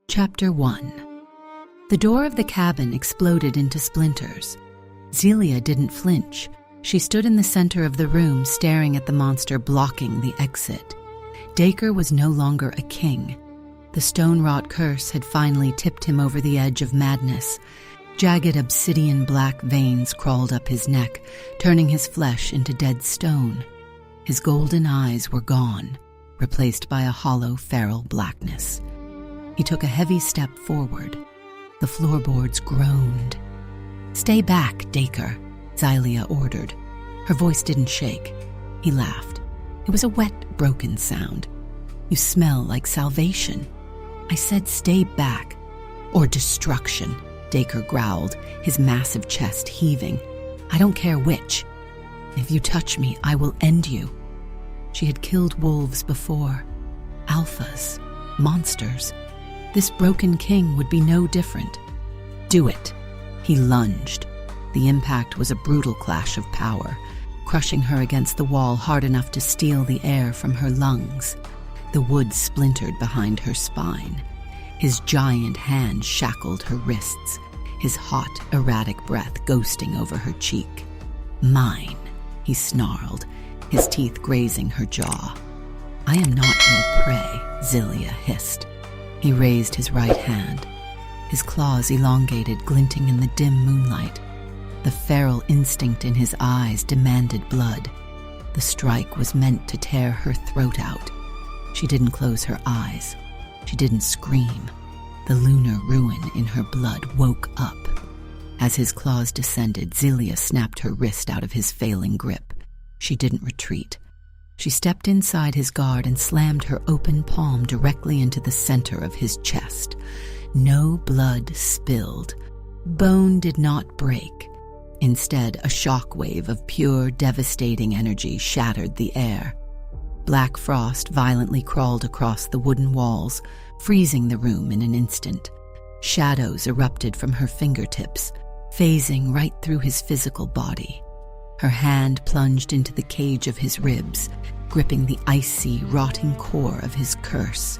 Chapter 1. The door of the cabin exploded into splinters. Xylia didn't flinch. She stood in the center of the room, staring at the monster blocking the exit. Dacre was no longer a king. The stone-wrought curse had finally tipped him over the edge of madness. Jagged obsidian black veins crawled up his neck, turning his flesh into dead stone. His golden eyes were gone, replaced by a hollow feral blackness. He took a heavy step forward. The floorboards groaned. "Stay back, Dacre," Xylia ordered. Her voice didn't shake. He laughed. It was a wet, broken sound. "You smell like salvation." "I said stay back." "Or destruction," Dacre growled, his massive chest heaving. "I don't care which. If you touch me, I will end you." She had killed wolves before. Alphas. Monsters. This broken king would be no different. "Do it." He lunged. The impact was a brutal clash of power, crushing her against the wall hard enough to steal the air from her lungs. The wood splintered behind her spine. His giant hand shackled her wrists, his hot, erratic breath ghosting over her cheek. "Mine," he snarled, his teeth grazing her jaw. "I am not your prey," Xylia hissed. He raised his right hand. His claws elongated, glinting in the dim moonlight. The feral instinct in his eyes demanded blood. The strike was meant to tear her throat out. She didn't close her eyes. She didn't scream. The lunar ruin in her blood woke up. As his claws descended, Xylia snapped her wrist out of his failing grip. She didn't retreat. She stepped inside his guard and slammed her open palm directly into the center of his chest. No blood spilled. Bone did not break. Instead, a shockwave of pure, devastating energy shattered the air. Black frost violently crawled across the wooden walls, freezing the room in an instant. Shadows erupted from her fingertips, phasing right through his physical body. Her hand plunged into the cage of his ribs, gripping the icy, rotting core of his curse.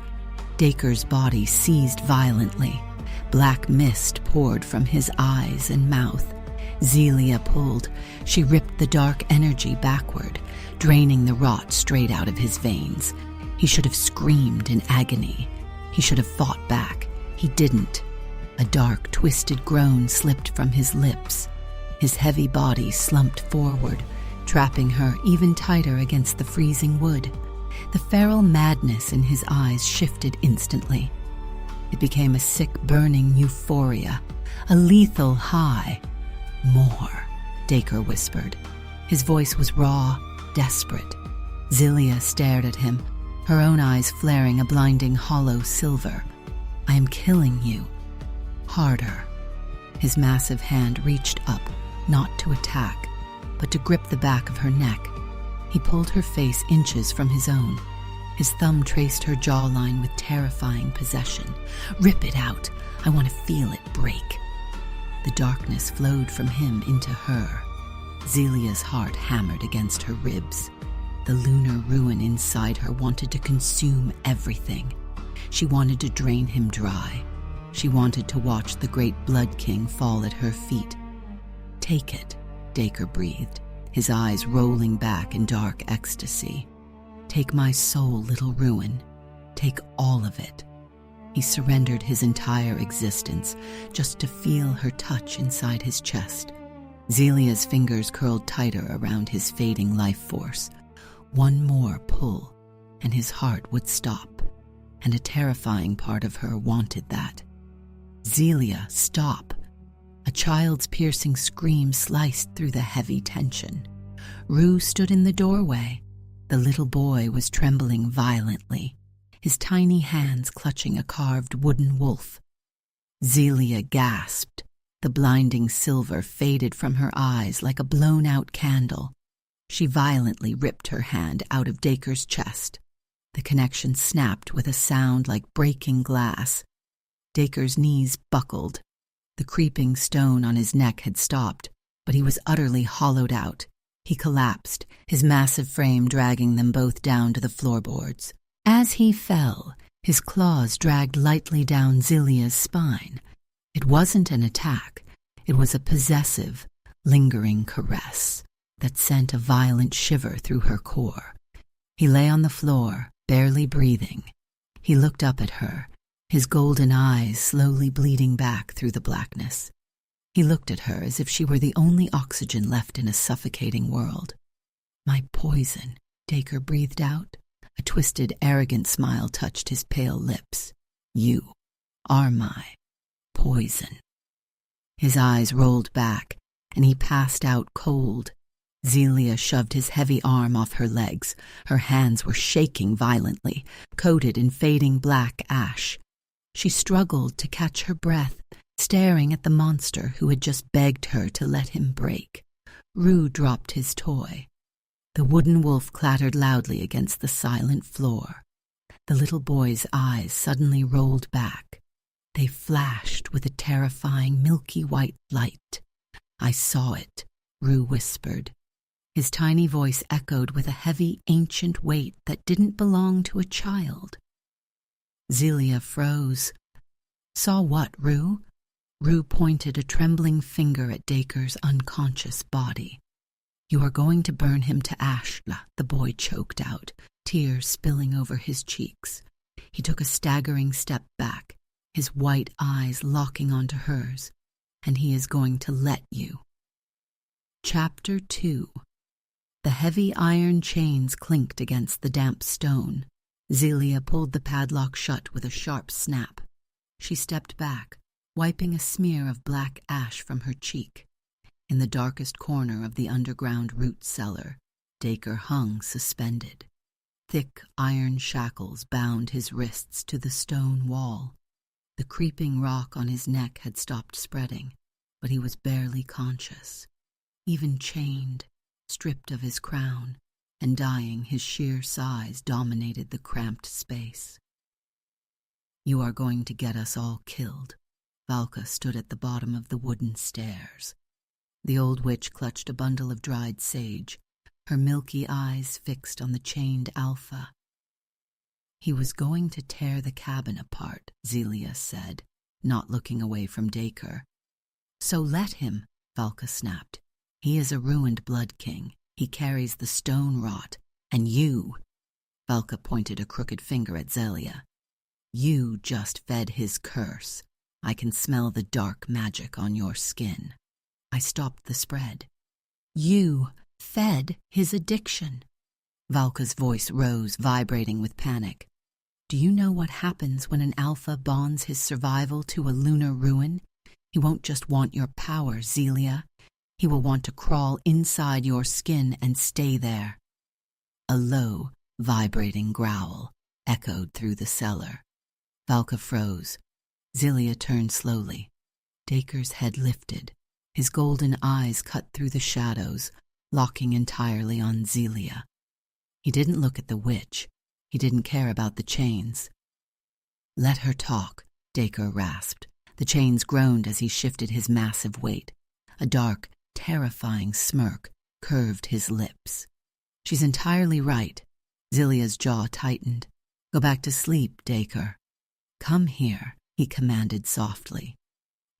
Dacre's body seized violently. Black mist poured from his eyes and mouth. Xylia pulled. She ripped the dark energy backward, draining the rot straight out of his veins. He should have screamed in agony. He should have fought back. He didn't. A dark, twisted groan slipped from his lips. His heavy body slumped forward, trapping her even tighter against the freezing wood. The feral madness in his eyes shifted instantly. It became a sick, burning euphoria, a lethal high. "More," Dacre whispered. His voice was raw, desperate. Xylia stared at him, her own eyes flaring a blinding hollow silver. "I am killing you." Harder. His massive hand reached up, not to attack, but to grip the back of her neck. He pulled her face inches from his own. His thumb traced her jawline with terrifying possession. "Rip it out. I want to feel it break." The darkness flowed from him into her. Xylia's heart hammered against her ribs. The lunar ruin inside her wanted to consume everything. She wanted to drain him dry. She wanted to watch the great Blood King fall at her feet. "Take it," Dacre breathed, his eyes rolling back in dark ecstasy. "Take my soul, little ruin. Take all of it." He surrendered his entire existence just to feel her touch inside his chest. Xylia's fingers curled tighter around his fading life force. One more pull, and his heart would stop, and a terrifying part of her wanted that. "Xylia, stop!" A child's piercing scream sliced through the heavy tension. Rue stood in the doorway. The little boy was trembling violently, his tiny hands clutching a carved wooden wolf. Xylia gasped. The blinding silver faded from her eyes like a blown-out candle. She violently ripped her hand out of Dacre's chest. The connection snapped with a sound like breaking glass. Dacre's knees buckled. The creeping stone on his neck had stopped, but he was utterly hollowed out. He collapsed, his massive frame dragging them both down to the floorboards. As he fell, His claws dragged lightly down Xylia's spine. It wasn't an attack. It was a possessive, lingering caress that sent a violent shiver through her core. He lay on the floor, barely breathing. He looked up at her, his golden eyes slowly bleeding back through the blackness. He looked at her as if she were the only oxygen left in a suffocating world. "My poison," Dacre breathed out. A twisted, arrogant smile touched his pale lips. "You are my poison." His eyes rolled back, and he passed out cold. Xylia shoved his heavy arm off her legs. Her hands were shaking violently, coated in fading black ash. She struggled to catch her breath, staring at the monster who had just begged her to let him break. Rue dropped his toy. The wooden wolf clattered loudly against the silent floor. The little boy's eyes suddenly rolled back. They flashed with a terrifying milky white light. "I saw it," Rue whispered. His tiny voice echoed with a heavy, ancient weight that didn't belong to a child. Xylia froze. "Saw what, Rue?" Rue pointed a trembling finger at Dacre's unconscious body. "You are going to burn him to ash," the boy choked out, tears spilling over his cheeks. He took a staggering step back, his white eyes locking onto hers. "And he is going to let you." Chapter 2. The heavy iron chains clinked against the damp stone. Xylia pulled the padlock shut with a sharp snap. She stepped back, wiping a smear of black ash from her cheek. In the darkest corner of the underground root cellar, Dacre hung suspended. Thick iron shackles bound his wrists to the stone wall. The creeping rock on his neck had stopped spreading, but he was barely conscious. Even chained, stripped of his crown, and dying, his sheer size dominated the cramped space. "You are going to get us all killed." Valka stood at the bottom of the wooden stairs. The old witch clutched a bundle of dried sage, her milky eyes fixed on the chained Alpha. "He was going to tear the cabin apart," Xylia said, not looking away from Dacre. "So let him," Valka snapped. "He is a ruined blood king. He carries the stone rot. And you," Valka pointed a crooked finger at Xylia, "you just fed his curse. I can smell the dark magic on your skin." I stopped the spread. "You fed his addiction." Valka's voice rose, vibrating with panic. "Do you know what happens when an Alpha bonds his survival to a lunar ruin? He won't just want your power, Xylia. He will want to crawl inside your skin and stay there." A low, vibrating growl echoed through the cellar. Valka froze. Xylia turned slowly. Dacre's head lifted. His golden eyes cut through the shadows, locking entirely on Xylia. He didn't look at the witch. He didn't care about the chains. "Let her talk," Dacre rasped. The chains groaned as he shifted his massive weight. A dark, terrifying smirk curved his lips. "She's entirely right." Xylia's jaw tightened. "Go back to sleep, Dacre." "Come here," he commanded softly.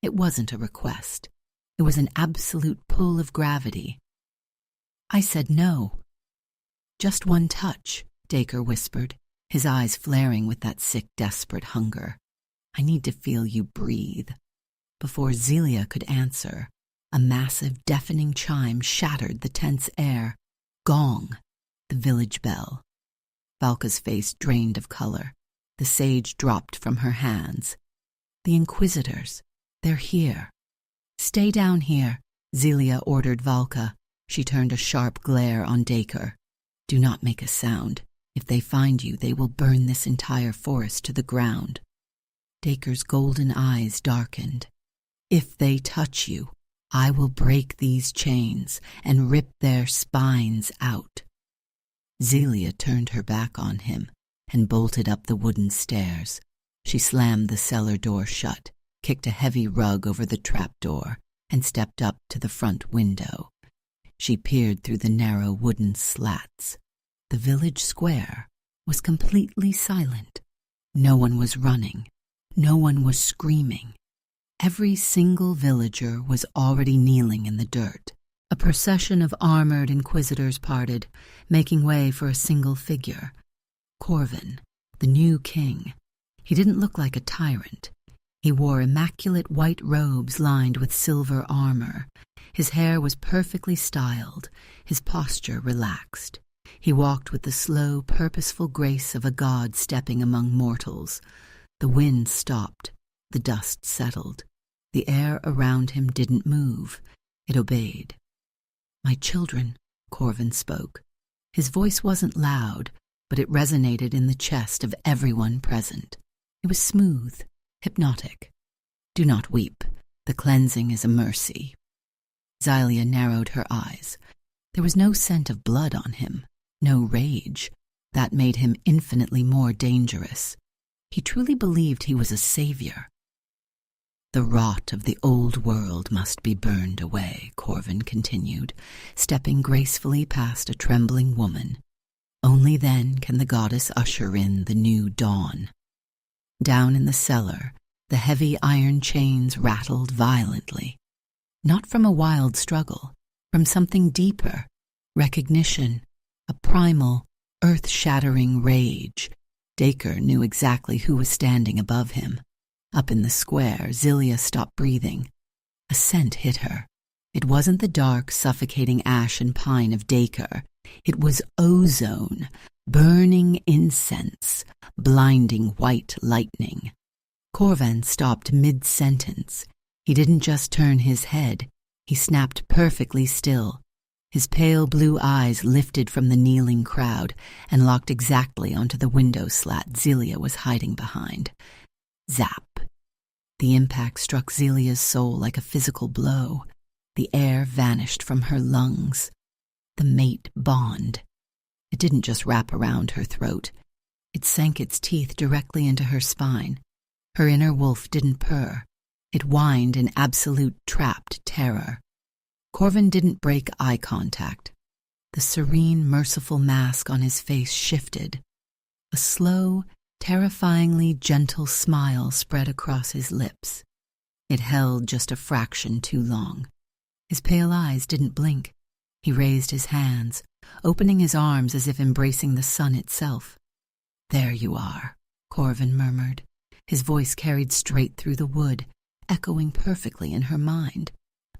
It wasn't a request. It was an absolute pull of gravity. I said no. "Just one touch," Dacre whispered, his eyes flaring with that sick, desperate hunger. "I need to feel you breathe." Before Xylia could answer, a massive, deafening chime shattered the tense air. Gong, the village bell. Valka's face drained of color. The sage dropped from her hands. "The Inquisitors, they're here." "Stay down here," Xylia ordered Valka. She turned a sharp glare on Dacre. "Do not make a sound. If they find you, they will burn this entire forest to the ground." Dacre's golden eyes darkened. "If they touch you, I will break these chains and rip their spines out." Xylia turned her back on him and bolted up the wooden stairs. She slammed the cellar door shut, kicked a heavy rug over the trapdoor, and stepped up to the front window. She peered through the narrow wooden slats. The village square was completely silent. No one was running. No one was screaming. Every single villager was already kneeling in the dirt. A procession of armored inquisitors parted, making way for a single figure. Corvin, the new king. He didn't look like a tyrant. He wore immaculate white robes lined with silver armor. His hair was perfectly styled, his posture relaxed. He walked with the slow, purposeful grace of a god stepping among mortals. The wind stopped. The dust settled. The air around him didn't move. It obeyed. "My children," Corvin spoke. His voice wasn't loud, but it resonated in the chest of everyone present. It was smooth, hypnotic. "Do not weep. The cleansing is a mercy." Xylia narrowed her eyes. There was no scent of blood on him, no rage. That made him infinitely more dangerous. He truly believed he was a savior. "The rot of the old world must be burned away," Corvin continued, stepping gracefully past a trembling woman. "Only then can the goddess usher in the new dawn." Down in the cellar, the heavy iron chains rattled violently. Not from a wild struggle, from something deeper, recognition, a primal, earth-shattering rage. Dacre knew exactly who was standing above him. Up in the square, Xylia stopped breathing. A scent hit her. It wasn't the dark, suffocating ash and pine of Dacre. It was ozone, burning incense, blinding white lightning. Corvin stopped mid-sentence. He didn't just turn his head. He snapped perfectly still. His pale blue eyes lifted from the kneeling crowd and locked exactly onto the window slat Xylia was hiding behind. Zap. The impact struck Xylia's soul like a physical blow. The air vanished from her lungs. The mate bond. It didn't just wrap around her throat. It sank its teeth directly into her spine. Her inner wolf didn't purr. It whined in absolute trapped terror. Corvin didn't break eye contact. The serene, merciful mask on his face shifted. A slow, terrifyingly gentle smile spread across his lips. It held just a fraction too long. His pale eyes didn't blink. He raised his hands, opening his arms as if embracing the sun itself. "There you are," Corvin murmured. His voice carried straight through the wood, echoing perfectly in her mind.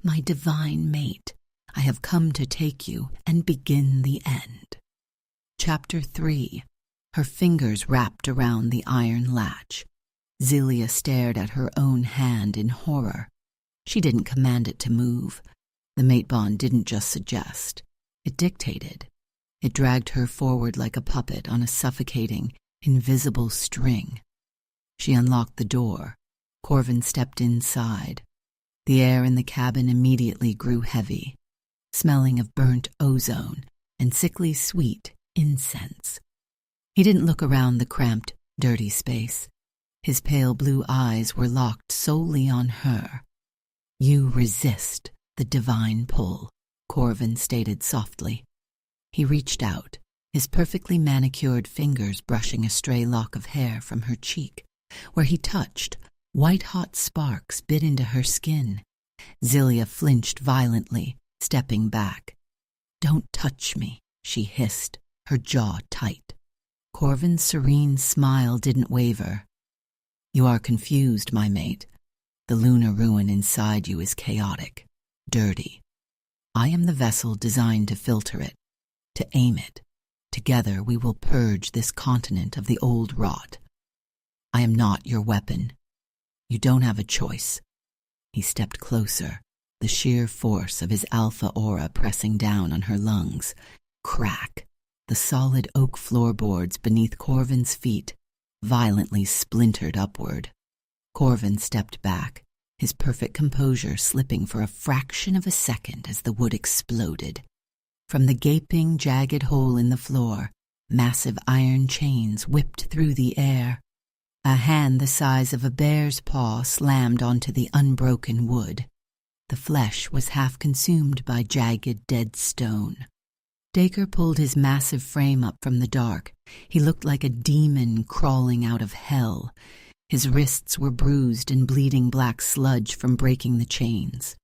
"My divine mate, I have come to take you and begin the end." Chapter 3. Her fingers wrapped around the iron latch. Xylia stared at her own hand in horror. She didn't command it to move. The mate bond didn't just suggest. It dictated. It dragged her forward like a puppet on a suffocating, invisible string. She unlocked the door. Corvin stepped inside. The air in the cabin immediately grew heavy, smelling of burnt ozone and sickly sweet incense. He didn't look around the cramped, dirty space. His pale blue eyes were locked solely on her. "You resist the divine pull," Corvin stated softly. He reached out, his perfectly manicured fingers brushing a stray lock of hair from her cheek. Where he touched, white-hot sparks bit into her skin. Xylia flinched violently, stepping back. "Don't touch me," she hissed, her jaw tight. Corvin's serene smile didn't waver. "You are confused, my mate. The lunar ruin inside you is chaotic, dirty. I am the vessel designed to filter it, to aim it. Together we will purge this continent of the old rot. I am not your weapon. You don't have a choice." He stepped closer, the sheer force of his alpha aura pressing down on her lungs. Crack! The solid oak floorboards beneath Corvin's feet violently splintered upward. Corvin stepped back, his perfect composure slipping for a fraction of a second as the wood exploded. From the gaping, jagged hole in the floor, massive iron chains whipped through the air. A hand the size of a bear's paw slammed onto the unbroken wood. The flesh was half consumed by jagged, dead stone. Dacre pulled his massive frame up from the dark. He looked like a demon crawling out of hell. His wrists were bruised and bleeding black sludge from breaking the chains.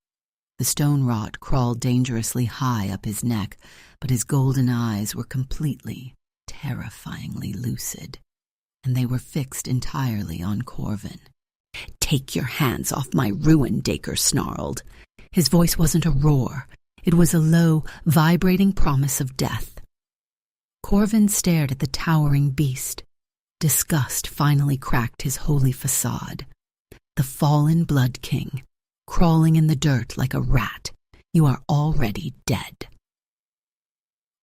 The stone rot crawled dangerously high up his neck, but his golden eyes were completely, terrifyingly lucid, and they were fixed entirely on Corvin. "Take your hands off my ruin," Dacre snarled. His voice wasn't a roar. It was a low, vibrating promise of death. Corvin stared at the towering beast. Disgust finally cracked his holy facade. "The fallen Blood King, crawling in the dirt like a rat. You are already dead."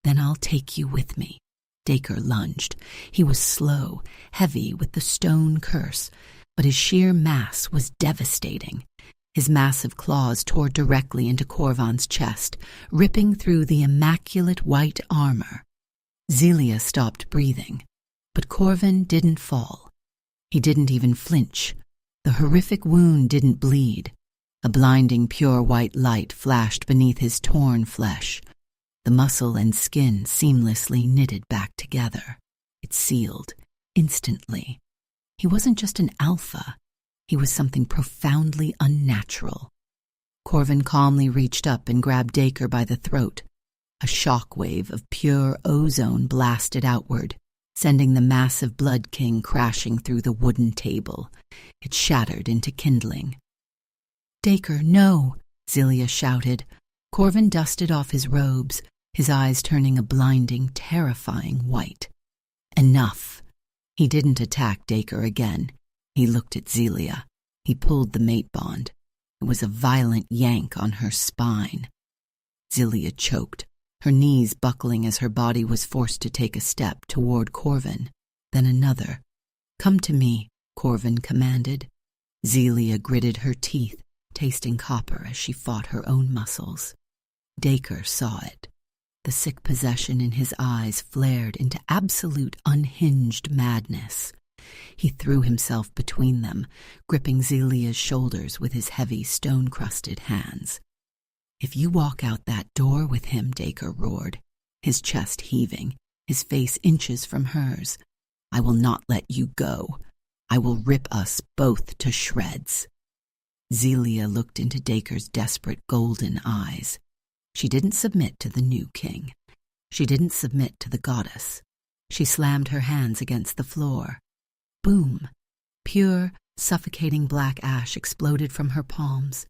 "Then I'll take you with me." Dacre lunged. He was slow, heavy with the stone curse, but his sheer mass was devastating. His massive claws tore directly into Corvin's chest, ripping through the immaculate white armor. Xylia stopped breathing, but Corvin didn't fall. He didn't even flinch. The horrific wound didn't bleed. A blinding pure white light flashed beneath his torn flesh. The muscle and skin seamlessly knitted back together. It sealed, instantly. He wasn't just an alpha. He was something profoundly unnatural. Corvin calmly reached up and grabbed Dacre by the throat. A shockwave of pure ozone blasted outward, sending the massive Blood King crashing through the wooden table. It shattered into kindling. "Dacre, no!" Xylia shouted. Corvin dusted off his robes, his eyes turning a blinding, terrifying white. Enough. He didn't attack Dacre again. He looked at Xylia. He pulled the mate bond. It was a violent yank on her spine. Xylia choked, her knees buckling as her body was forced to take a step toward Corvin, then another. "Come to me," Corvin commanded. Xylia gritted her teeth, tasting copper as she fought her own muscles. Dacre saw it. The sick possession in his eyes flared into absolute unhinged madness. He threw himself between them, gripping Xylia's shoulders with his heavy, stone-crusted hands. "If you walk out that door with him," Dacre roared, his chest heaving, his face inches from hers, "I will not let you go. I will rip us both to shreds." Xylia looked into Dacre's desperate golden eyes. She didn't submit to the new king. She didn't submit to the goddess. She slammed her hands against the floor. Boom! Pure, suffocating black ash exploded from her palms.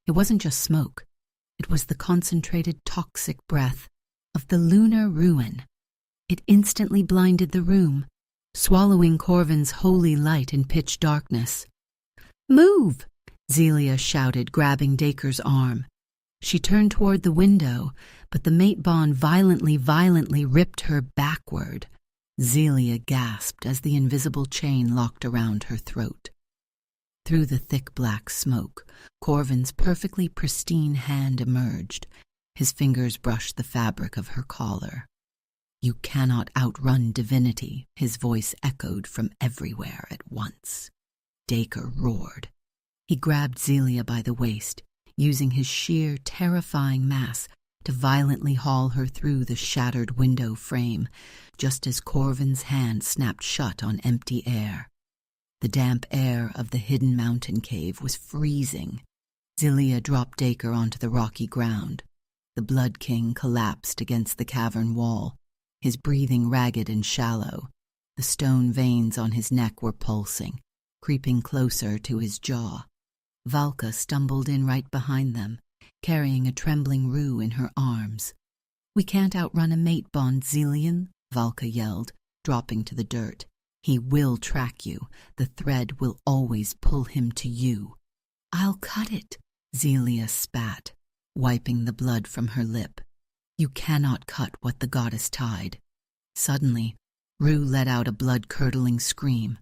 It wasn't just smoke. It was the concentrated toxic breath of the Lunar Ruin. It instantly blinded the room, swallowing Corvin's holy light in pitch darkness. "Move!" Xylia shouted, grabbing Dacre's arm. She turned toward the window, but the mate bond violently ripped her backward. Xylia gasped as the invisible chain locked around her throat. Through the thick black smoke, Corvin's perfectly pristine hand emerged. His fingers brushed the fabric of her collar. "You cannot outrun divinity," his voice echoed from everywhere at once. Dacre roared. He grabbed Xylia by the waist, using his sheer, terrifying mass to violently haul her through the shattered window frame, just as Corvin's hand snapped shut on empty air. The damp air of the hidden mountain cave was freezing. Xylia dropped Dacre onto the rocky ground. The Blood King collapsed against the cavern wall, his breathing ragged and shallow. The stone veins on his neck were pulsing, creeping closer to his jaw. Valka stumbled in right behind them, carrying a trembling Rue in her arms. "We can't outrun a mate bond, Xylian," Valka yelled, dropping to the dirt. "He will track you. The thread will always pull him to you." "I'll cut it," Xylia spat, wiping the blood from her lip. "You cannot cut what the goddess tied." Suddenly, Rue let out a blood-curdling scream.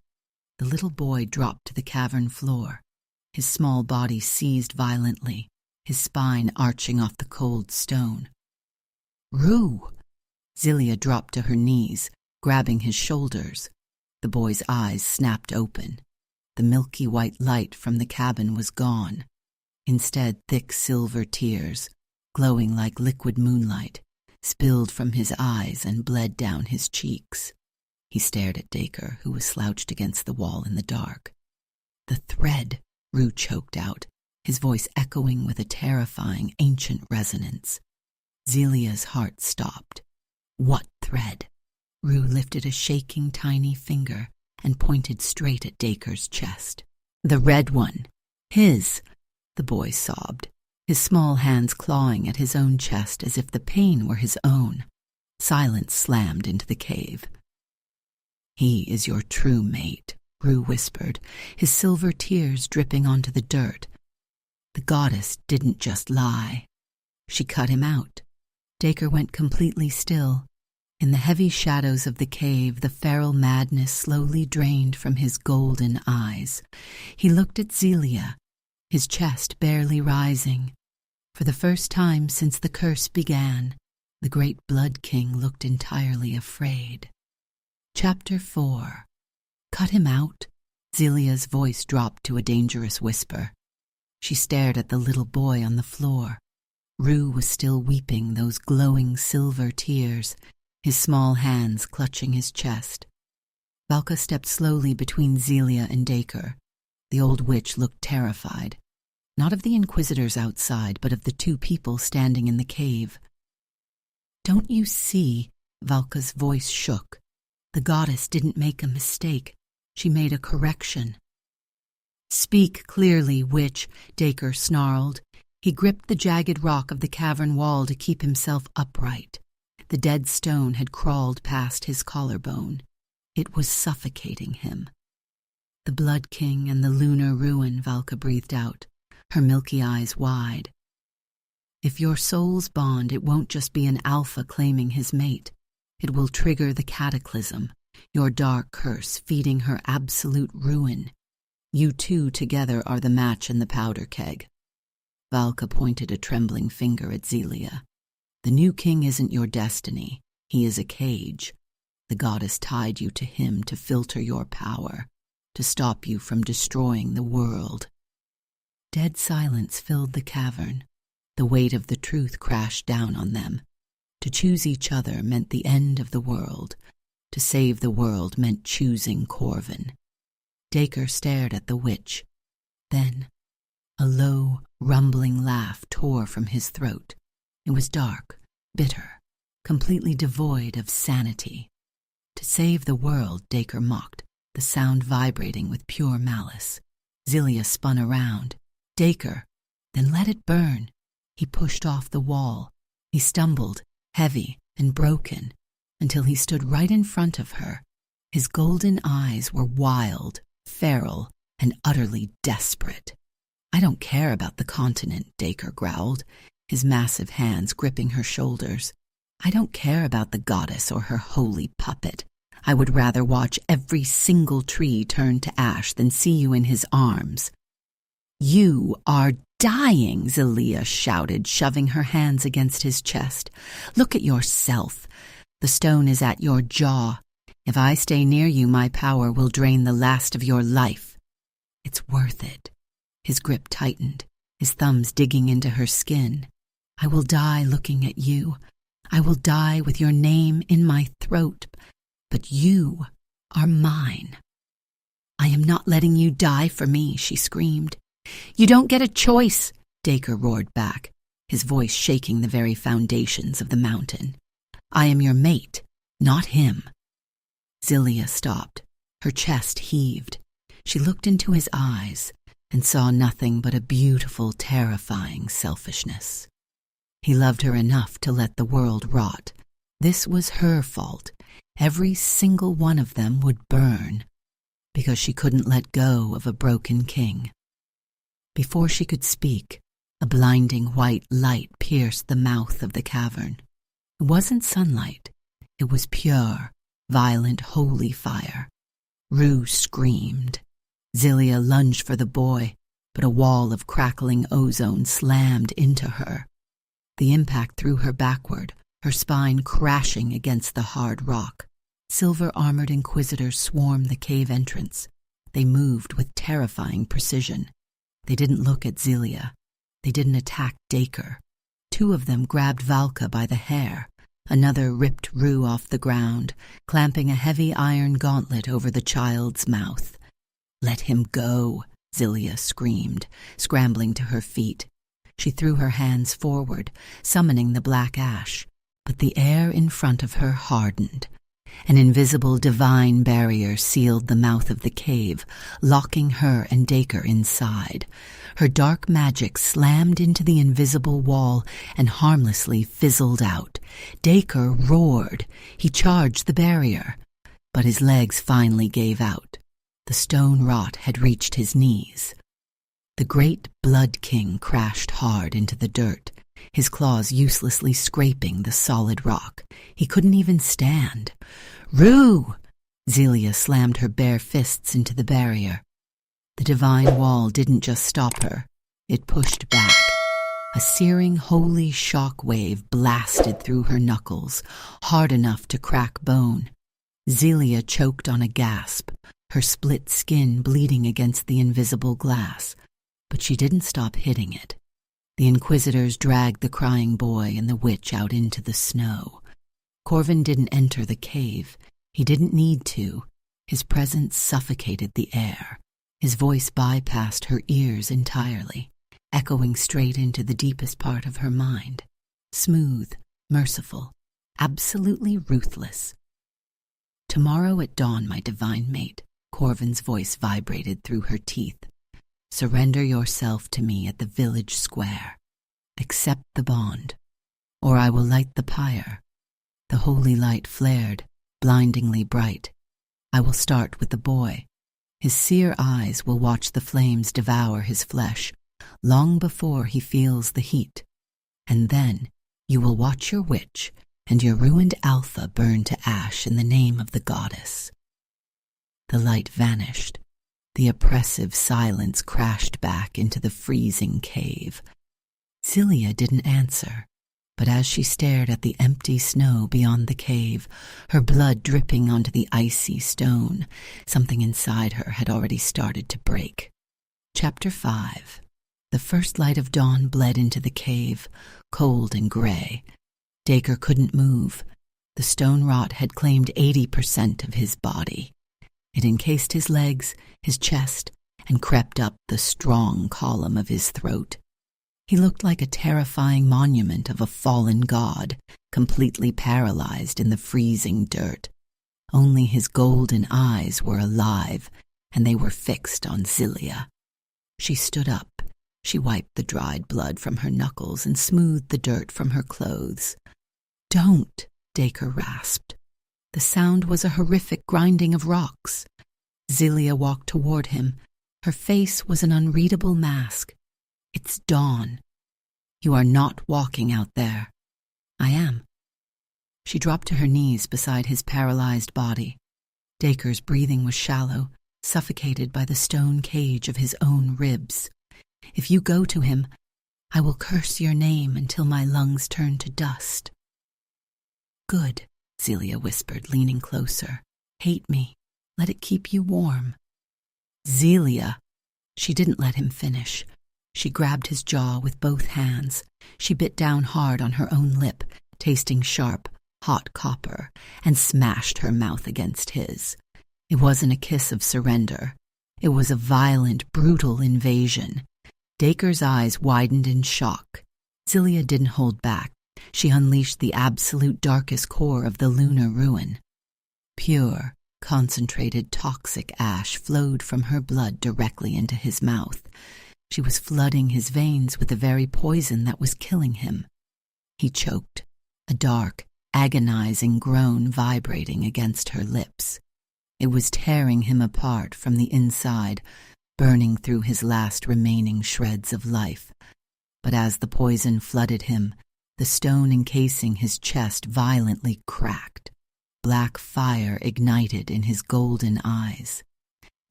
The little boy dropped to the cavern floor. His small body seized violently, his spine arching off the cold stone. "Rue!" Xylia dropped to her knees, grabbing his shoulders. The boy's eyes snapped open. The milky white light from the cabin was gone. Instead, thick silver tears, glowing like liquid moonlight, spilled from his eyes and bled down his cheeks. He stared at Dacre, who was slouched against the wall in the dark. "The thread," Rue choked out, his voice echoing with a terrifying, ancient resonance. Xylia's heart stopped. "What thread?" Rue lifted a shaking, tiny finger and pointed straight at Dacre's chest. "The red one. His," the boy sobbed, his small hands clawing at his own chest as if the pain were his own. Silence slammed into the cave. "He is your true mate," Rue whispered, his silver tears dripping onto the dirt. "The goddess didn't just lie. She cut him out." Dacre went completely still. In the heavy shadows of the cave, the feral madness slowly drained from his golden eyes. He looked at Xylia, his chest barely rising. For the first time since the curse began, the great Blood King looked entirely afraid. Chapter 4. "Cut him out?" Xylia's voice dropped to a dangerous whisper. She stared at the little boy on the floor. Rue was still weeping those glowing silver tears, his small hands clutching his chest. Valka stepped slowly between Xylia and Dacre. The old witch looked terrified, not of the inquisitors outside, but of the two people standing in the cave. "Don't you see?" Valka's voice shook. "The goddess didn't make a mistake. She made a correction." "Speak clearly, witch," Dacre snarled. He gripped the jagged rock of the cavern wall to keep himself upright. The dead stone had crawled past his collarbone. It was suffocating him. "The Blood King and the Lunar Ruin," Valka breathed out, her milky eyes wide. "If your souls bond, it won't just be an alpha claiming his mate. It will trigger the cataclysm, your dark curse feeding her absolute ruin. You two together are the match in the powder keg." Valka pointed a trembling finger at Xylia. "The new king isn't your destiny. He is a cage. The goddess tied you to him to filter your power, to stop you from destroying the world." Dead silence filled the cavern. The weight of the truth crashed down on them. To choose each other meant the end of the world. To save the world meant choosing Corvin. Dacre stared at the witch. Then a low, rumbling laugh tore from his throat. It was dark, bitter, completely devoid of sanity. "To save the world," Dacre mocked, the sound vibrating with pure malice. Xylia spun around. "Dacre, then let it burn." He pushed off the wall. He stumbled, heavy and broken, until he stood right in front of her. His golden eyes were wild, feral, and utterly desperate. "I don't care about the continent," Dacre growled, his massive hands gripping her shoulders. "I don't care about the goddess or her holy puppet. I would rather watch every single tree turn to ash than see you in his arms." "You are dying," Xylia shouted, shoving her hands against his chest. "Look at yourself. The stone is at your jaw. If I stay near you, my power will drain the last of your life." "It's worth it." His grip tightened, his thumbs digging into her skin. "I will die looking at you. I will die with your name in my throat. But you are mine." "I am not letting you die for me," she screamed. "You don't get a choice," Dacre roared back, his voice shaking the very foundations of the mountain. "I am your mate, not him." Xylia stopped. Her chest heaved. She looked into his eyes and saw nothing but a beautiful, terrifying selfishness. He loved her enough to let the world rot. This was her fault. Every single one of them would burn, because she couldn't let go of a broken king. Before she could speak, a blinding white light pierced the mouth of the cavern. It wasn't sunlight. It was pure, violent, holy fire. Rue screamed. Xylia lunged for the boy, but a wall of crackling ozone slammed into her. The impact threw her backward, her spine crashing against the hard rock. Silver-armored inquisitors swarmed the cave entrance. They moved with terrifying precision. They didn't look at Xylia. They didn't attack Dacre. Two of them grabbed Valka by the hair, Another ripped Rue off the ground, clamping a heavy iron gauntlet over the child's mouth. "Let him go," Xylia screamed, scrambling to her feet. She threw her hands forward, summoning the black ash, but the air in front of her hardened. An invisible divine barrier sealed the mouth of the cave, locking her and Dacre inside. Her dark magic slammed into the invisible wall and harmlessly fizzled out. Dacre roared. He charged the barrier, but his legs finally gave out. The stone rot had reached his knees. The great Blood King crashed hard into the dirt, his claws uselessly scraping the solid rock. He couldn't even stand. "Rue!" Xylia slammed her bare fists into the barrier. The divine wall didn't just stop her. It pushed back. A searing holy shock wave blasted through her knuckles, hard enough to crack bone. Xylia choked on a gasp, her split skin bleeding against the invisible glass. But she didn't stop hitting it. The Inquisitors dragged the crying boy and the witch out into the snow. Corvin didn't enter the cave. He didn't need to. His presence suffocated the air. His voice bypassed her ears entirely, echoing straight into the deepest part of her mind. Smooth, merciful, absolutely ruthless. "Tomorrow at dawn, my divine mate," Corvin's voice vibrated through her teeth. "Surrender yourself to me at the village square. Accept the bond, or I will light the pyre." The holy light flared, blindingly bright. "I will start with the boy. His seer eyes will watch the flames devour his flesh, long before he feels the heat. And then you will watch your witch and your ruined alpha burn to ash in the name of the goddess." The light vanished. The oppressive silence crashed back into the freezing cave. Xylia didn't answer, but as she stared at the empty snow beyond the cave, her blood dripping onto the icy stone, something inside her had already started to break. Chapter 5. The first light of dawn bled into the cave, cold and gray. Dacre couldn't move. The stone rot had claimed 80% of his body. It encased his legs, his chest, and crept up the strong column of his throat. He looked like a terrifying monument of a fallen god, completely paralyzed in the freezing dirt. Only his golden eyes were alive, and they were fixed on Xylia. She stood up. She wiped the dried blood from her knuckles and smoothed the dirt from her clothes. "Don't," Dacre rasped. The sound was a horrific grinding of rocks. Xylia walked toward him. Her face was an unreadable mask. "It's dawn. You are not walking out there." "I am." She dropped to her knees beside his paralyzed body. Dacre's breathing was shallow, suffocated by the stone cage of his own ribs. "If you go to him, I will curse your name until my lungs turn to dust." "Good," Xylia whispered, leaning closer. "Hate me. Let it keep you warm." "Xylia!" She didn't let him finish. She grabbed his jaw with both hands. She bit down hard on her own lip, tasting sharp, hot copper, and smashed her mouth against his. It wasn't a kiss of surrender. It was a violent, brutal invasion. Dacre's eyes widened in shock. Xylia didn't hold back. She unleashed the absolute darkest core of the Lunar Ruin. Pure, concentrated, toxic ash flowed from her blood directly into his mouth. She was flooding his veins with the very poison that was killing him. He choked, a dark, agonizing groan vibrating against her lips. It was tearing him apart from the inside, burning through his last remaining shreds of life. But as the poison flooded him, the stone encasing his chest violently cracked. Black fire ignited in his golden eyes.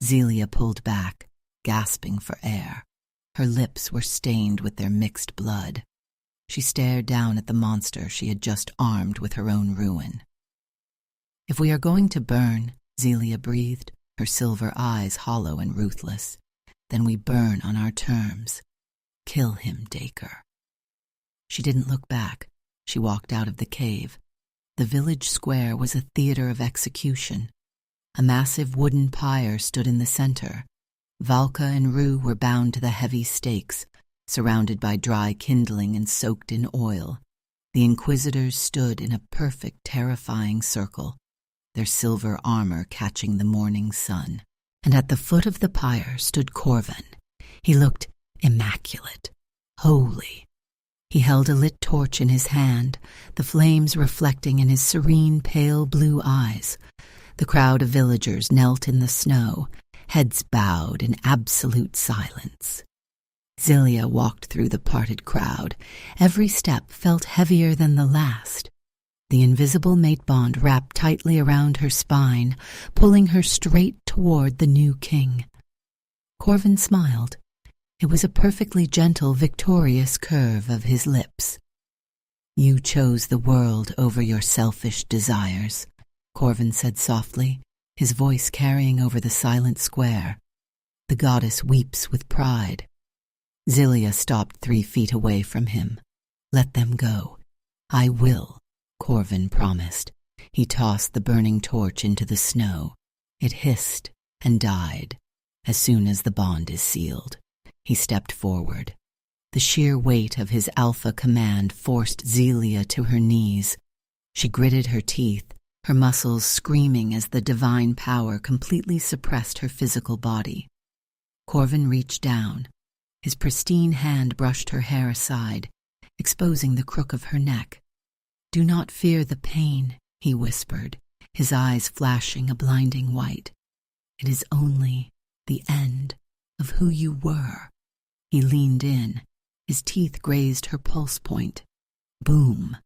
Xylia pulled back, gasping for air. Her lips were stained with their mixed blood. She stared down at the monster she had just armed with her own ruin. "If we are going to burn," Xylia breathed, her silver eyes hollow and ruthless, "then we burn on our terms. Kill him, Dacre." She didn't look back. She walked out of the cave, The village square was a theater of execution. A massive wooden pyre stood in the center. Valka and Rue were bound to the heavy stakes, surrounded by dry kindling and soaked in oil. The Inquisitors stood in a perfect, terrifying circle, their silver armor catching the morning sun. And at the foot of the pyre stood Corvin. He looked immaculate, holy. He held a lit torch in his hand, the flames reflecting in his serene, pale blue eyes. The crowd of villagers knelt in the snow, heads bowed in absolute silence. Xylia walked through the parted crowd. Every step felt heavier than the last. The invisible mate bond wrapped tightly around her spine, pulling her straight toward the new king. Corvin smiled. It was a perfectly gentle, victorious curve of his lips. "You chose the world over your selfish desires," Corvin said softly, his voice carrying over the silent square. "The goddess weeps with pride." Xylia stopped 3 feet away from him. "Let them go." "I will," Corvin promised. He tossed the burning torch into the snow. It hissed and died as soon as the bond is sealed. He stepped forward. The sheer weight of his alpha command forced Xylia to her knees. She gritted her teeth, her muscles screaming as the divine power completely suppressed her physical body. Corvin reached down. His pristine hand brushed her hair aside, exposing the crook of her neck. "Do not fear the pain," he whispered, his eyes flashing a blinding white. "It is only the end of who you were." He leaned in. His teeth grazed her pulse point. Boom!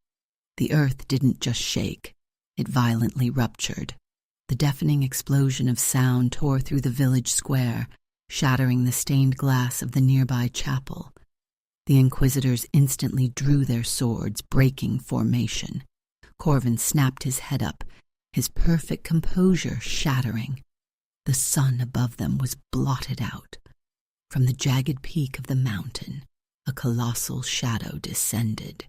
The earth didn't just shake. It violently ruptured. The deafening explosion of sound tore through the village square, shattering the stained glass of the nearby chapel. The Inquisitors instantly drew their swords, breaking formation. Corvin snapped his head up, his perfect composure shattering. The sun above them was blotted out. From the jagged peak of the mountain, a colossal shadow descended.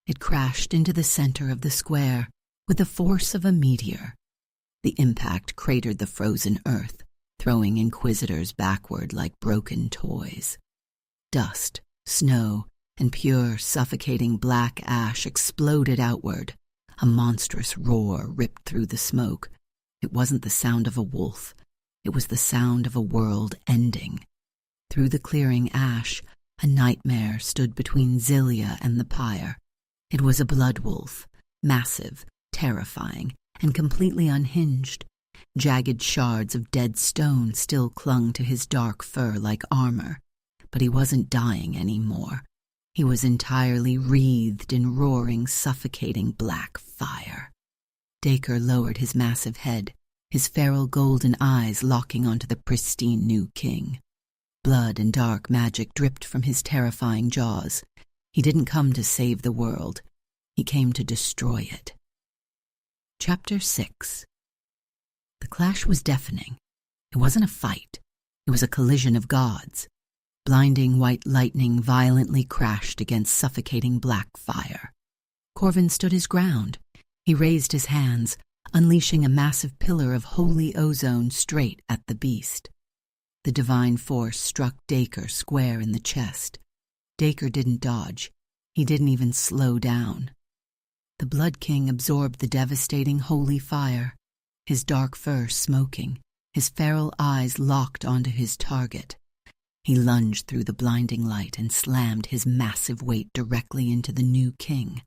It crashed into the center of the square with the force of a meteor. The impact cratered the frozen earth, throwing Inquisitors backward like broken toys. Dust, snow, and pure, suffocating black ash exploded outward. A monstrous roar ripped through the smoke. It wasn't the sound of a wolf. It was the sound of a world ending. Through the clearing ash, a nightmare stood between Xylia and the pyre. It was a blood wolf, massive, terrifying, and completely unhinged. Jagged shards of dead stone still clung to his dark fur like armor, but he wasn't dying anymore. He was entirely wreathed in roaring, suffocating black fire. Dacre lowered his massive head, his feral golden eyes locking onto the pristine new king. Blood and dark magic dripped from his terrifying jaws. He didn't come to save the world. He came to destroy it. Chapter 6. The clash was deafening. It wasn't a fight. It was a collision of gods. Blinding white lightning violently crashed against suffocating black fire. Corvin stood his ground. He raised his hands, unleashing a massive pillar of holy ozone straight at the beast. The divine force struck Dacre square in the chest. Dacre didn't dodge. He didn't even slow down. The Blood King absorbed the devastating holy fire, his dark fur smoking, his feral eyes locked onto his target. He lunged through the blinding light and slammed his massive weight directly into the new king.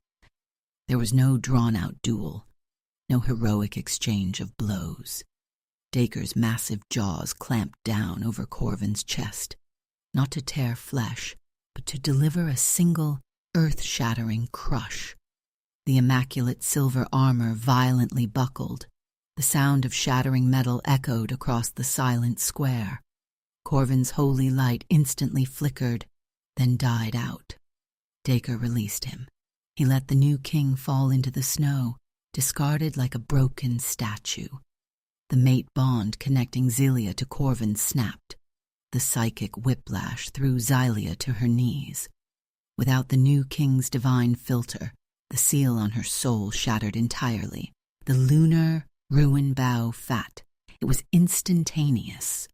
There was no drawn-out duel, no heroic exchange of blows. Dacre's massive jaws clamped down over Corvin's chest, not to tear flesh, but to deliver a single, earth-shattering crush. The immaculate silver armor violently buckled. The sound of shattering metal echoed across the silent square. Corvin's holy light instantly flickered, then died out. Dacre released him. He let the new king fall into the snow, discarded like a broken statue. The mate bond connecting Xylia to Corvin snapped. The psychic whiplash threw Xylia to her knees. Without the new king's divine filter, The seal on her soul shattered entirely. The Lunar Ruin bow fat. It was instantaneous.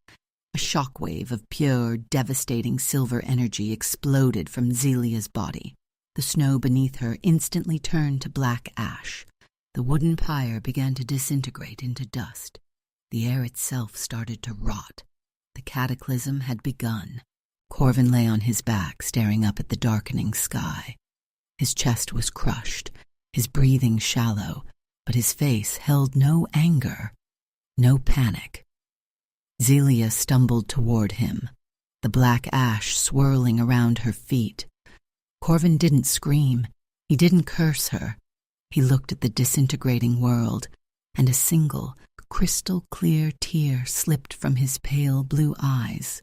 A shockwave of pure, devastating silver energy exploded from Xylia's body. The snow beneath her instantly turned to black ash. The wooden pyre began to disintegrate into dust. The air itself started to rot. The cataclysm had begun. Corvin lay on his back, staring up at the darkening sky. His chest was crushed, his breathing shallow, but his face held no anger, no panic. Xylia stumbled toward him, the black ash swirling around her feet. Corvin didn't scream. He didn't curse her. He looked at the disintegrating world, and a single, crystal-clear tear slipped from his pale blue eyes.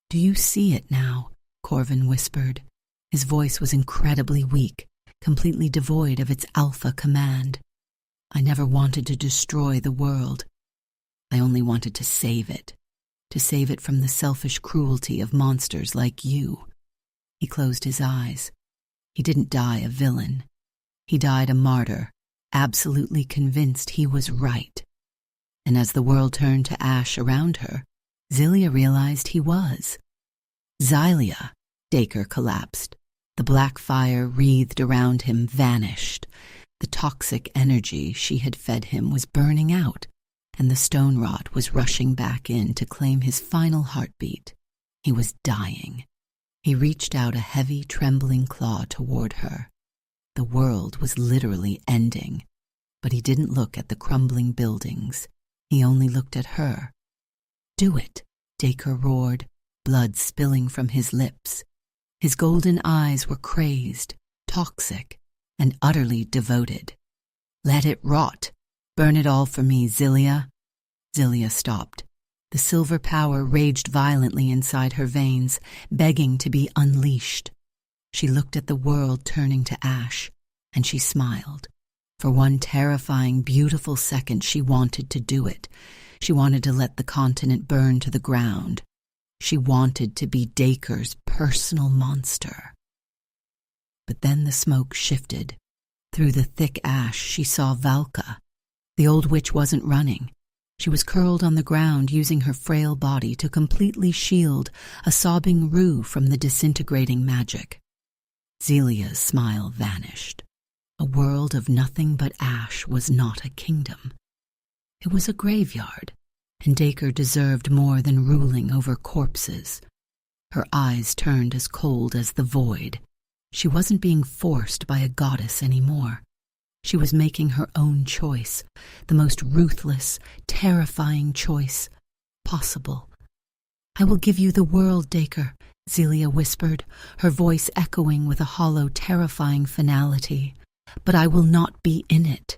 "Do you see it now?" Corvin whispered. His voice was incredibly weak, completely devoid of its alpha command. "I never wanted to destroy the world. I only wanted to save it from the selfish cruelty of monsters like you." He closed his eyes. He didn't die a villain. He died a martyr, absolutely convinced he was right. And as the world turned to ash around her, Xylia realized he was. "Xylia!" Dacre collapsed. The black fire wreathed around him vanished. The toxic energy she had fed him was burning out, and the stone rot was rushing back in to claim his final heartbeat. He was dying. He reached out a heavy, trembling claw toward her. The world was literally ending, but he didn't look at the crumbling buildings. He only looked at her. "Do it," Dacre roared, blood spilling from his lips. His golden eyes were crazed, toxic, and utterly devoted. "Let it rot. Burn it all for me, Xylia." Xylia stopped. The silver power raged violently inside her veins, begging to be unleashed. She looked at the world turning to ash, and she smiled. For one terrifying, beautiful second, she wanted to do it. She wanted to let the continent burn to the ground. She wanted to be Dacre's personal monster. But then the smoke shifted. Through the thick ash, she saw Valka. The old witch wasn't running. She was curled on the ground, using her frail body to completely shield a sobbing Rue from the disintegrating magic. Xylia's smile vanished. A world of nothing but ash was not a kingdom. It was a graveyard, and Dacre deserved more than ruling over corpses. Her eyes turned as cold as the void. She wasn't being forced by a goddess anymore. She was making her own choice, the most ruthless, terrifying choice possible. "I will give you the world, Dacre," Xylia whispered, her voice echoing with a hollow, terrifying finality. "But I will not be in it."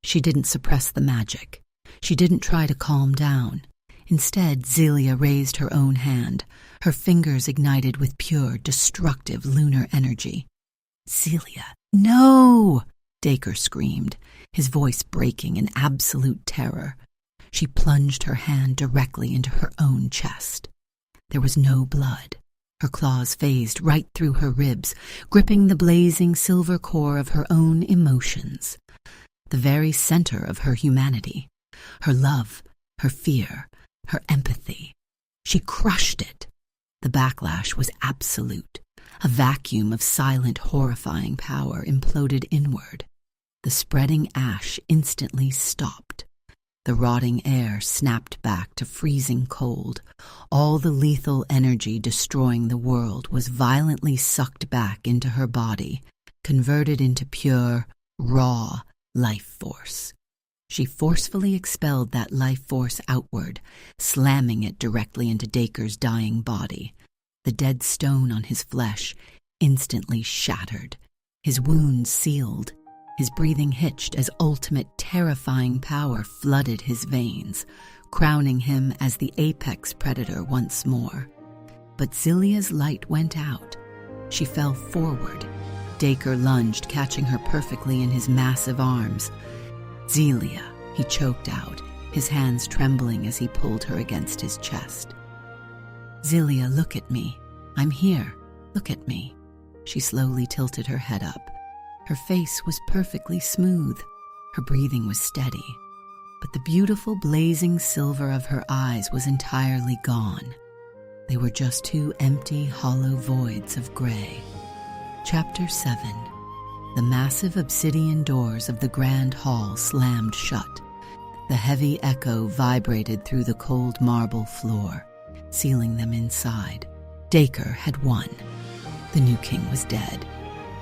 She didn't suppress the magic. She didn't try to calm down. Instead, Xylia raised her own hand. Her fingers ignited with pure, destructive lunar energy. "Xylia, no!" Dacre screamed, his voice breaking in absolute terror. She plunged her hand directly into her own chest. There was no blood. Her claws phased right through her ribs, gripping the blazing silver core of her own emotions, the very center of her humanity, her love, her fear, her empathy. She crushed it. The backlash was absolute. A vacuum of silent, horrifying power imploded inward. The spreading ash instantly stopped. The rotting air snapped back to freezing cold. All the lethal energy destroying the world was violently sucked back into her body, converted into pure, raw life force. She forcefully expelled that life force outward, slamming it directly into Dacre's dying body. The dead stone on his flesh instantly shattered, his wounds sealed, his breathing hitched as ultimate terrifying power flooded his veins, crowning him as the apex predator once more. But Xylia's light went out. She fell forward. Dacre lunged, catching her perfectly in his massive arms. "Xylia," he choked out, his hands trembling as he pulled her against his chest. "Xylia, look at me. I'm here. Look at me." She slowly tilted her head up. Her face was perfectly smooth. Her breathing was steady. But the beautiful blazing silver of her eyes was entirely gone. They were just two empty, hollow voids of gray. Chapter 7. The massive obsidian doors of the grand hall slammed shut. The heavy echo vibrated through the cold marble floor, sealing them inside. Dacre had won. The new king was dead.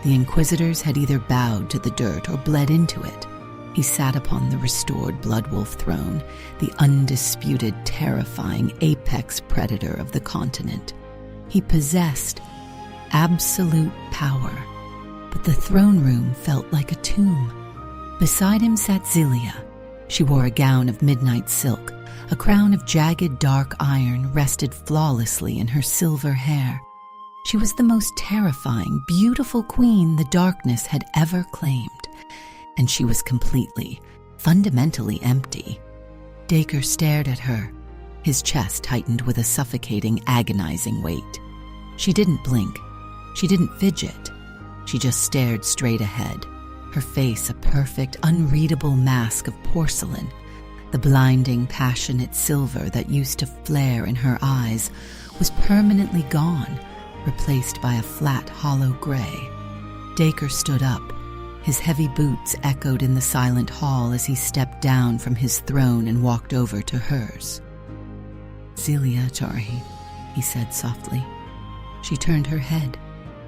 The inquisitors had either bowed to the dirt or bled into it. He sat upon the restored Bloodwolf throne, the undisputed, terrifying apex predator of the continent. He possessed absolute power, but the throne room felt like a tomb. Beside him sat Xylia. She wore a gown of midnight silk. A crown of jagged dark iron rested flawlessly in her silver hair. She was the most terrifying, beautiful queen the darkness had ever claimed. And she was completely, fundamentally empty. Dacre stared at her, his chest tightened with a suffocating, agonizing weight. She didn't blink. She didn't fidget. She just stared straight ahead, her face a perfect, unreadable mask of porcelain. The blinding, passionate silver that used to flare in her eyes was permanently gone, replaced by a flat, hollow gray. Dacre stood up. His heavy boots echoed in the silent hall as he stepped down from his throne and walked over to hers. "Xylia, Charhi," he said softly. She turned her head.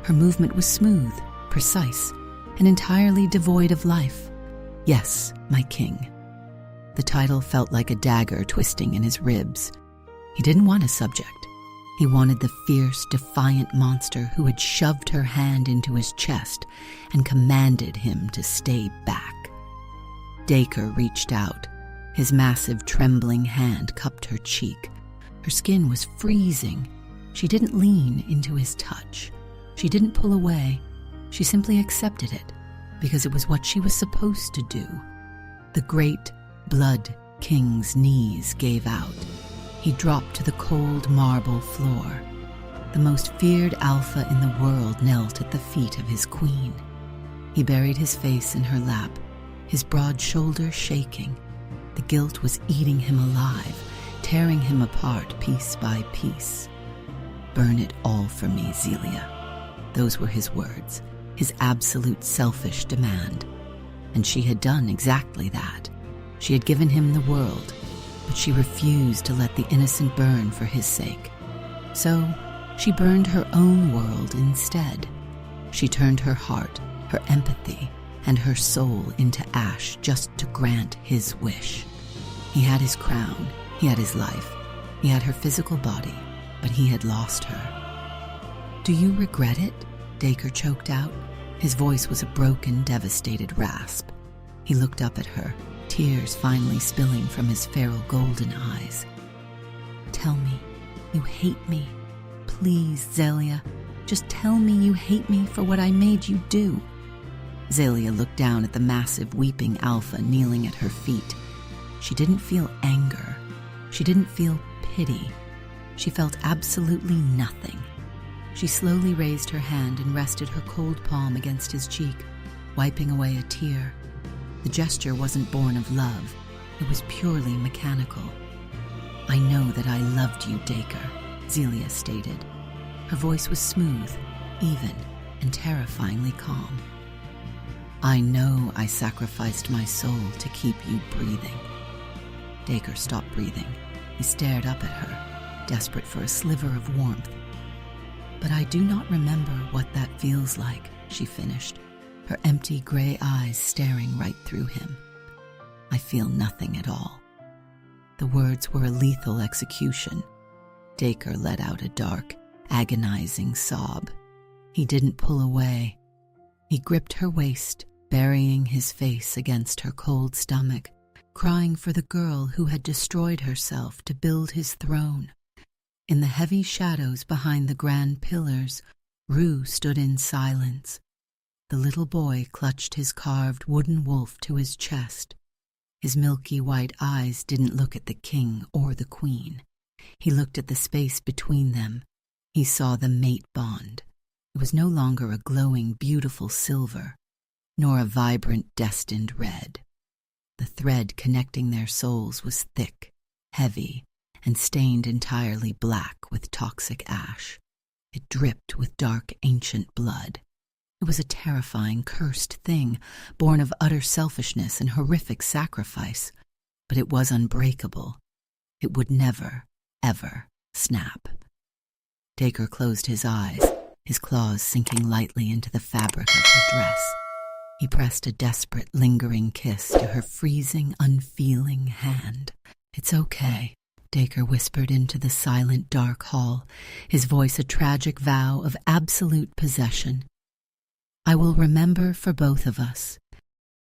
Her movement was smooth, precise, and entirely devoid of life. "Yes, my king." The title felt like a dagger twisting in his ribs. He didn't want a subject. He wanted the fierce, defiant monster who had shoved her hand into his chest and commanded him to stay back. Dacre reached out. His massive, trembling hand cupped her cheek. Her skin was freezing. She didn't lean into his touch. She didn't pull away. She simply accepted it, because it was what she was supposed to do. The great Blood King's knees gave out. He dropped to the cold marble floor. The most feared alpha in the world knelt at the feet of his queen. He buried his face in her lap, his broad shoulders shaking. The guilt was eating him alive, tearing him apart piece by piece. "Burn it all for me, Xylia." Those were his words, his absolute selfish demand. And she had done exactly that. She had given him the world, but she refused to let the innocent burn for his sake. So she burned her own world instead. She turned her heart, her empathy, and her soul into ash just to grant his wish. He had his crown, he had his life, he had her physical body, but he had lost her. "Do you regret it?" Dacre choked out. His voice was a broken, devastated rasp. He looked up at her, tears finally spilling from his feral golden eyes. "Tell me you hate me. Please, Xylia, just tell me you hate me for what I made you do." Xylia looked down at the massive, weeping alpha kneeling at her feet. She didn't feel anger. She didn't feel pity. She felt absolutely nothing. She slowly raised her hand and rested her cold palm against his cheek, wiping away a tear. The gesture wasn't born of love. It was purely mechanical. "I know that I loved you, Dacre," Xylia stated. Her voice was smooth, even, and terrifyingly calm. "I know I sacrificed my soul to keep you breathing." Dacre stopped breathing. He stared up at her, desperate for a sliver of warmth. "But I do not remember what that feels like," she finished, her empty gray eyes staring right through him. "I feel nothing at all." The words were a lethal execution. Dacre let out a dark, agonizing sob. He didn't pull away. He gripped her waist, burying his face against her cold stomach, crying for the girl who had destroyed herself to build his throne. In the heavy shadows behind the grand pillars, Rue stood in silence. The little boy clutched his carved wooden wolf to his chest. His milky white eyes didn't look at the king or the queen. He looked at the space between them. He saw the mate bond. It was no longer a glowing, beautiful silver, nor a vibrant, destined red. The thread connecting their souls was thick, heavy, and stained entirely black with toxic ash. It dripped with dark, ancient blood. It was a terrifying, cursed thing, born of utter selfishness and horrific sacrifice, but it was unbreakable. It would never, ever snap. Dacre closed his eyes, his claws sinking lightly into the fabric of her dress. He pressed a desperate, lingering kiss to her freezing, unfeeling hand. "It's okay," Dacre whispered into the silent, dark hall, his voice a tragic vow of absolute possession. "I will remember for both of us.